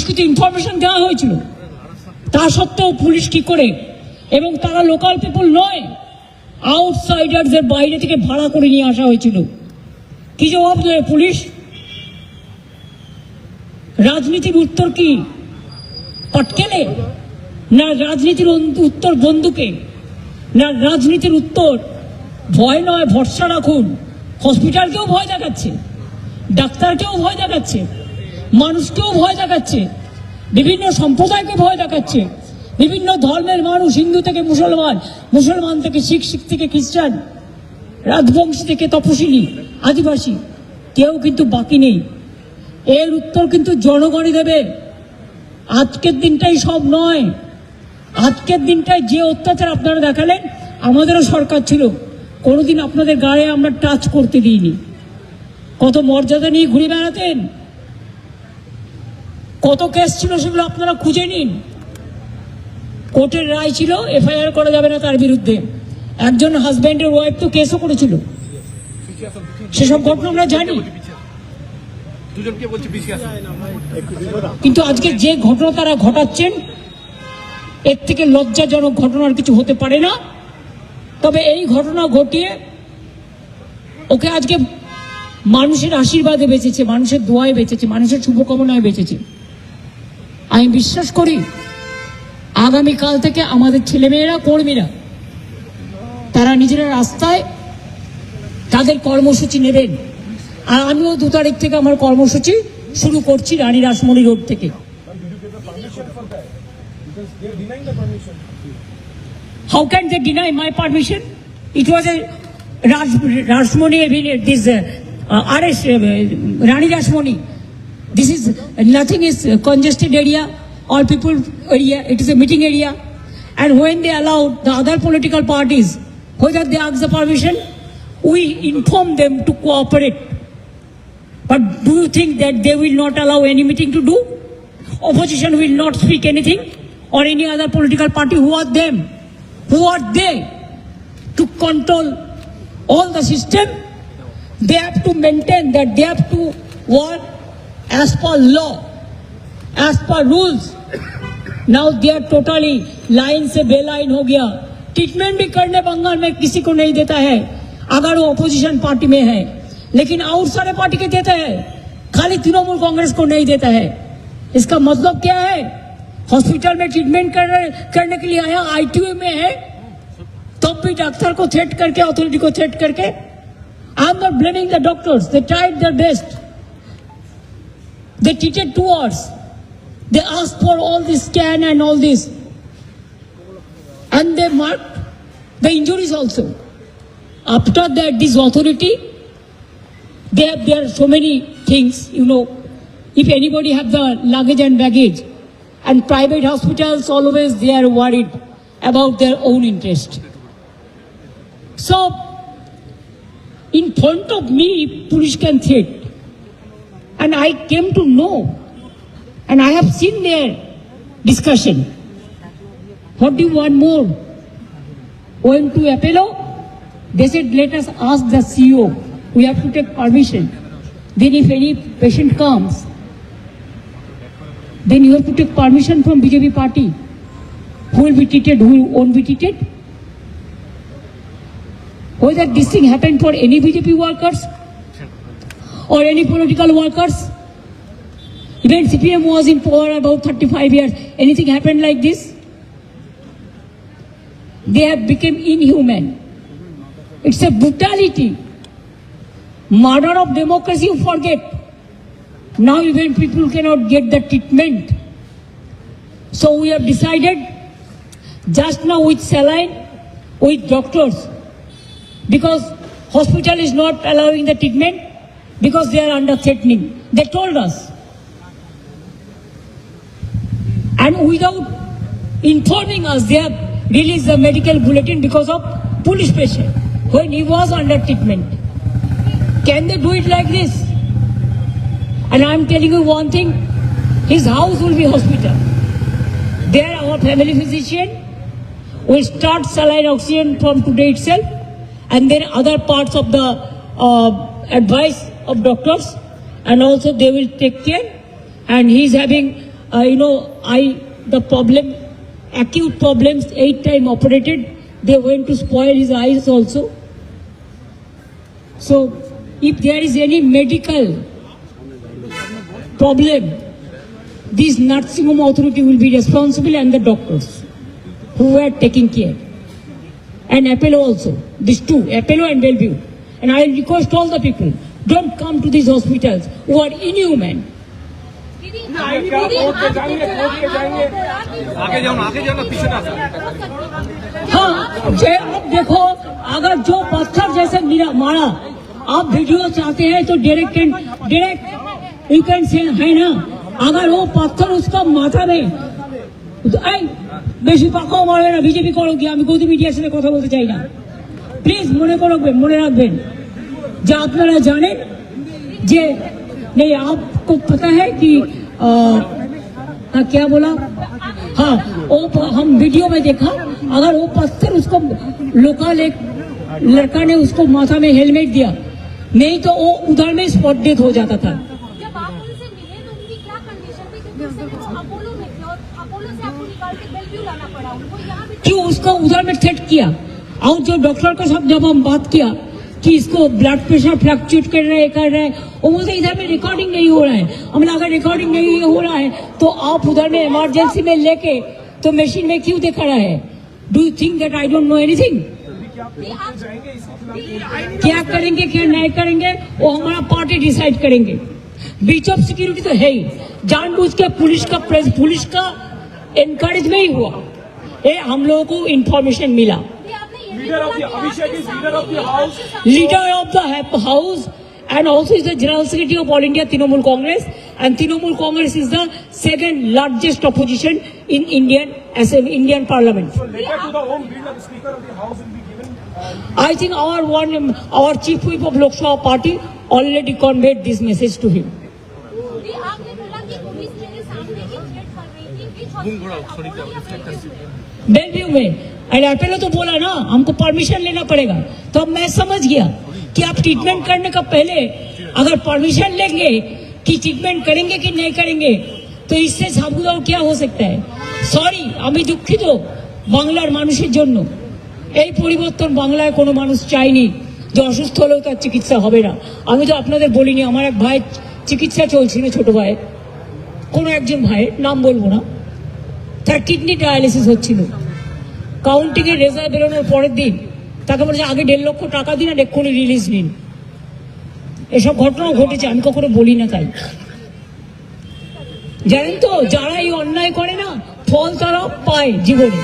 কিন্তু ইনফরমেশন দেওয়া হয়েছিল, তা সত্ত্বেও পুলিশ কি করে, এবং তারা লোকাল পিপল নয়, আউটসাইডারদের বাইরে থেকে ভাড়া করে নিয়ে আসা হয়েছিল। কি জবাব দেবে পুলিশ? রাজনীতির উত্তর কি পাটকেলে? না রাজনীতির উত্তর বন্দুকে? না রাজনীতির উত্তর ভয় নয় ভরসা রাখুন? হসপিটালকেও ভয় দেখাচ্ছে, ডাক্তারকেও ভয় দেখাচ্ছে, মানুষকেও ভয় দেখাচ্ছে, বিভিন্ন সম্প্রদায়কে ভয় দেখাচ্ছে, বিভিন্ন ধর্মের মানুষ, হিন্দু থেকে মুসলমান, মুসলমান থেকে শিখ, শিখ থেকে খ্রিস্টান, রাজবংশী থেকে তপশিলি, আদিবাসী, কেউ কিন্তু বাকি নেই। এর উত্তর কিন্তু জনগণই দেবে। আজকের দিনটাই সব নয়। আজকের দিনটায় যে অত্যাচার আপনারা দেখালেন, আমাদেরও সরকার ছিল, কোনোদিন আপনাদের গায়ে আমরা টাচ করতে দিইনি। কত মর্যাদা নিয়ে ঘুরে বেড়াতেন, কত কেস ছিল সেগুলো আপনারা খুঁজে নিন। কোর্টের রায় ছিল এফআইআর করা যাবে না তার বিরুদ্ধে। একজন হাজব্যান্ডের ওয়াইফ তো কেসও করেছিল, সেসব ঘটনা আমরা জানি। কিন্তু আজকে যে ঘটনা তারা ঘটাচ্ছেন, এর থেকে লজ্জাজনক ঘটনার কিছু হতে পারে না। তবে এই ঘটনা ঘটিয়ে ওকে আজকে মানুষের আশীর্বাদে বেঁচেছে, মানুষের দোয়ায় বেঁচেছে, মানুষের শুভকামনায় বেঁচেছে। আমি বিশ্বাস করি আগামীকাল থেকে আমাদের ছেলেমেয়েরা, কর্মীরা, তারা নিজেরা রাস্তায় তাদের কর্মসূচি নেবেন। আর আমিও 2 তারিখ থেকে আমার কর্মসূচি শুরু করছি রানী রাসমণি রোড থেকে। How can they deny my permission? It was a Rashmoni, this arrest, Rani Rashmoni. This is nothing is congested area, all people area. It is a meeting area, and when they allowed the other political parties, whether they ask the permission, we inform them to cooperate. But do you think that they will not allow any meeting to do? Opposition will not speak anything, or any other political party? Who are them? Who are they to control all the system? They have to maintain that they have to work as per law, as per rules. Now they are totally line से बेलाइन हो गया। Treatment भी करने बंगाल में किसी को नहीं देता है अगर वो अपोजिशन पार्टी में है, लेकिन और सारे पार्टी के देता है, खाली तृणमूल कांग्रेस को नहीं देता है। इसका मतलब क्या है? हॉस्पिटल में ट्रीटमेंट करने के लिए आया, आईटीयू में है, तब भी डॉक्टर को थ्रेट करके, अथॉरिटी को थ्रेट करके। I am not blaming the doctors, they tried their best, they treated 2 hours, they asked for all this scan and all this, and they marked the injuries also. After that, this authority, there are so many things, you know, if anybody have the luggage and baggage, and private hospitals always they are worried about their own interest. So in front of me police can threat, and I came to know, and I have seen their discussion. What do you want more? Went to Apollo, they said let us ask the CEO, we have to take permission. Then if any patient comes, then you have to take permission from BJP party. Who will be treated, who won't be treated? Whether this thing happened for any BJP workers or any political workers. Even CPM was in power about 35 years. Anything happened like this? They have become inhuman. It's a brutality. Murder of democracy, you forget. Now even people cannot get the treatment. So we have decided just now with saline, with doctors, because hospital is not allowing the treatment because they are under threatening. They told us. And without informing us, they have released the medical bulletin because of police patient when he was under treatment. Can they do it like this? And I am telling you one thing, his house will be hospital. There our family physician will start saline oxygen from today itself, and then other parts of the advice of doctors, and also they will take care. And he is having the problem, acute problems, 8 times operated. They went to spoil his eyes also. So if there is any medical problem, this nursing home authority will be responsible and the doctors who were taking care. And Apollo also, these two, Apollo and Bellevue. And I request all the people, don't come to these hospitals who are inhuman. हाँ, अब देखो, अगर जो पत्थर जैसे मारा, आप video चाहते हैं तो डायरेक्ट यू कैन से है ना, अगर वो पत्थर उसका माथा में বেশি পাকাও মারবে না, বিজেপি করো কি, আমি গদি মিডিয়ার সাথে কথা বলতে চাই না। প্লিজ মনে রাখবেন যে আপনারা জানেন যে नहीं आपको पता है कि क्या बोला, हाँ वो हम वीडियो में देखा, अगर वो पत्थर उसको लोकल एक लड़का ने उसको माथा में हेलमेट दिया, नहीं तो वो उधर में स्पॉट डेथ हो जाता था। क्यों उसको उधर में थ्रेट किया? और जो डॉक्टर के साथ जब हम बात किया कि इसको ब्लड प्रेशर फ्लक्चुएट कर रहा है, वो बोलते इधर में रिकॉर्डिंग नहीं हो रहा है। हमने अगर रिकॉर्डिंग नहीं हो रहा है तो आप उधर में इमरजेंसी में लेके तो मशीन में क्यों दिखा रहा है? Do you think that I don't know anything? क्या करेंगे क्या नहीं करेंगे वो हमारा पार्टी डिसाइड करेंगे। ब्रीच ऑफ सिक्योरिटी तो है ही, जानबूझ के पुलिस का एनकरेज में ही हुआ। ये हम लोगों को इंफॉर्मेशन मिला। Leader of the Abhishek is leader of the house. Leader of the house and also is the General Secretary of All India Trinamool Congress, and Trinamool Congress is the second largest opposition in Indian Parliament. So letter to the home bill of the Speaker of the House will be given. I think our Chief Whip of Lok Sabha Party already conveyed this message to him. Belvieu में पहले तो बोला ना हमको permission लेना पड़ेगा, तो अब मैं समझ गया कि आप ट्रीटमेंट करने का पहले अगर परमिशन लेंगे कि ट्रीटमेंट करेंगे कि नहीं करेंगे, तो इससे साबुदाव क्या हो सकता है। सॉरी, আমি দুঃখিত বাংলার মানুষের জন্য। এই পরিবর্তন বাংলায় কোনো মানুষ চায়নি যে অসুস্থ হলেও তার চিকিৎসা হবে না। আমি তো আপনাদের বলিনি, আমার এক ভাই চিকিৎসা চলছিল, ছোট ভাই, কোনো একজন ভাইয়ের নাম বলবো না, তার কিডনি ডায়ালিসিস হচ্ছিল। কাউন্টিং এর রেজাল্ট বেরোনোর পরের দিন তাকে বলেছে আগে 1.5 লক্ষ টাকা দিন আর এক্ষুনি রিলিজ নিন। এসব ঘটনাও ঘটেছে, আমি কখনো বলি না। তাই জানেন তো, যারা এই অন্যায় করে না ফল তারা পায় জীবনে।